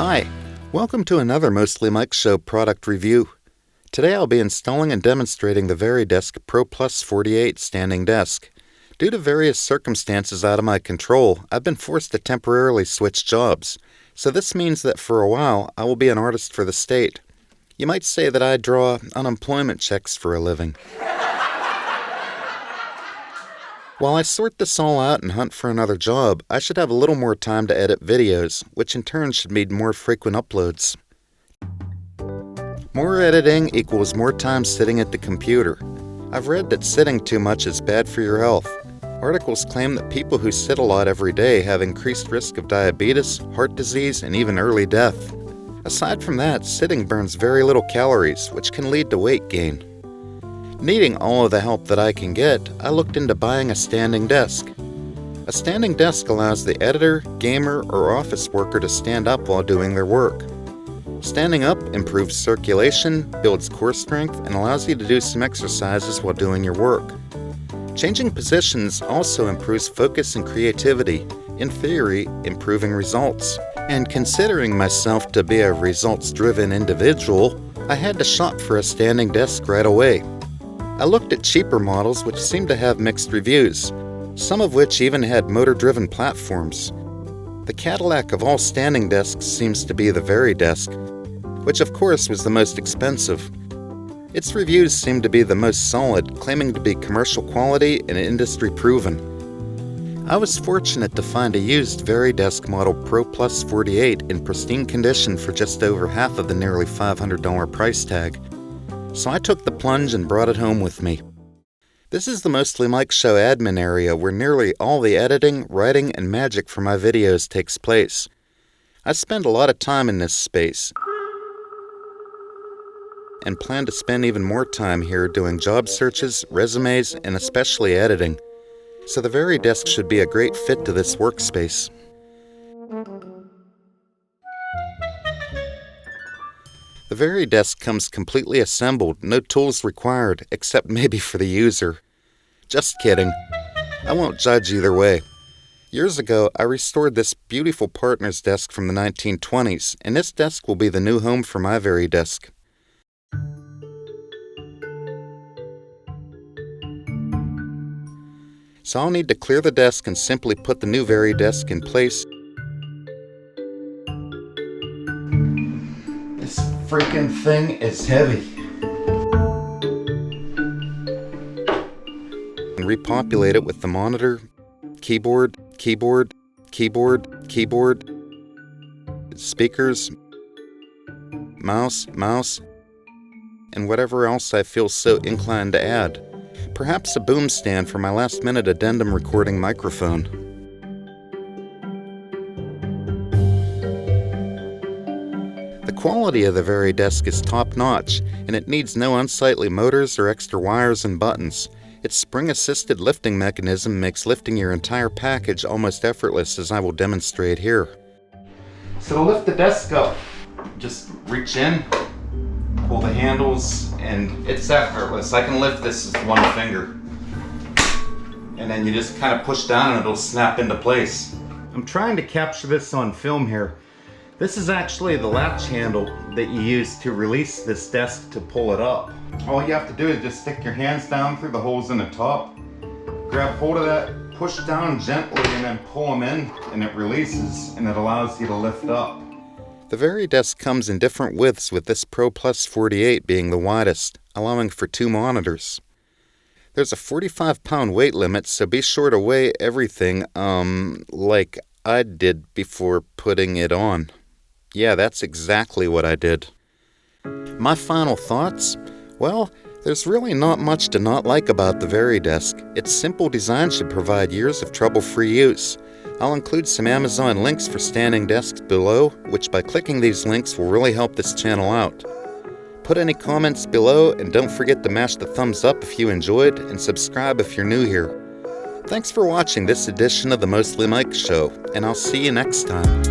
Hi, welcome to another Mostly Mike Show product review. Today I'll be installing and demonstrating the Varidesk Pro Plus 48 standing desk. Due to various circumstances out of my control, I've been forced to temporarily switch jobs. So this means that for a while I will be an artist for the state. You might say that I draw unemployment checks for a living. While I sort this all out and hunt for another job, I should have a little more time to edit videos, which in turn should mean more frequent uploads. More editing equals more time sitting at the computer. I've read that sitting too much is bad for your health. Articles claim that people who sit a lot every day have increased risk of diabetes, heart disease, and even early death. Aside from that, sitting burns very little calories, which can lead to weight gain. Needing all of the help that I can get, I looked into buying a standing desk. A standing desk allows the editor, gamer, or office worker to stand up while doing their work. Standing up improves circulation, builds core strength, and allows you to do some exercises while doing your work. Changing positions also improves focus and creativity, in theory, improving results. And considering myself to be a results-driven individual, I had to shop for a standing desk right away. I looked at cheaper models which seemed to have mixed reviews, some of which even had motor-driven platforms. The Cadillac of all standing desks seems to be the Varidesk, which of course was the most expensive. Its reviews seemed to be the most solid, claiming to be commercial quality and industry proven. I was fortunate to find a used Varidesk model Pro Plus 48 in pristine condition for just over half of the nearly $500 price tag. So I took the plunge and brought it home with me. This is the Mostly Mike Show admin area where nearly all the editing, writing, and magic for my videos takes place. I spend a lot of time in this space and plan to spend even more time here doing job searches, resumes, and especially editing. So the Varidesk should be a great fit to this workspace. The Varidesk comes completely assembled, no tools required, except maybe for the user. Just kidding. I won't judge either way. Years ago, I restored this beautiful partner's desk from the 1920s, and this desk will be the new home for my Varidesk. So I'll need to clear the desk and simply put the new Varidesk in place. This freaking thing is heavy. And repopulate it with the monitor, keyboard, speakers, mouse, and whatever else I feel so inclined to add. Perhaps a boom stand for my last-minute addendum recording microphone. The quality of the Varidesk is top-notch, and it needs no unsightly motors or extra wires and buttons. Its spring-assisted lifting mechanism makes lifting your entire package almost effortless, as I will demonstrate here. So to lift the desk up, just reach in, pull the handles, and it's effortless. I can lift this with one finger. And then you just kind of push down and it'll snap into place. I'm trying to capture this on film here. This is actually the latch handle that you use to release this desk to pull it up. All you have to do is just stick your hands down through the holes in the top, grab hold of that, push down gently, and then pull them in, and it releases, and it allows you to lift up. The Varidesk comes in different widths, with this Pro Plus 48 being the widest, allowing for 2 monitors. There's a 45-pound weight limit, so be sure to weigh everything, like I did before putting it on. Yeah, that's exactly what I did. My final thoughts? Well, there's really not much to not like about the Varidesk. Its simple design should provide years of trouble-free use. I'll include some Amazon links for standing desks below, which by clicking these links will really help this channel out. Put any comments below, and don't forget to mash the thumbs up if you enjoyed, and subscribe if you're new here. Thanks for watching this edition of the Mostly Mike Show, and I'll see you next time.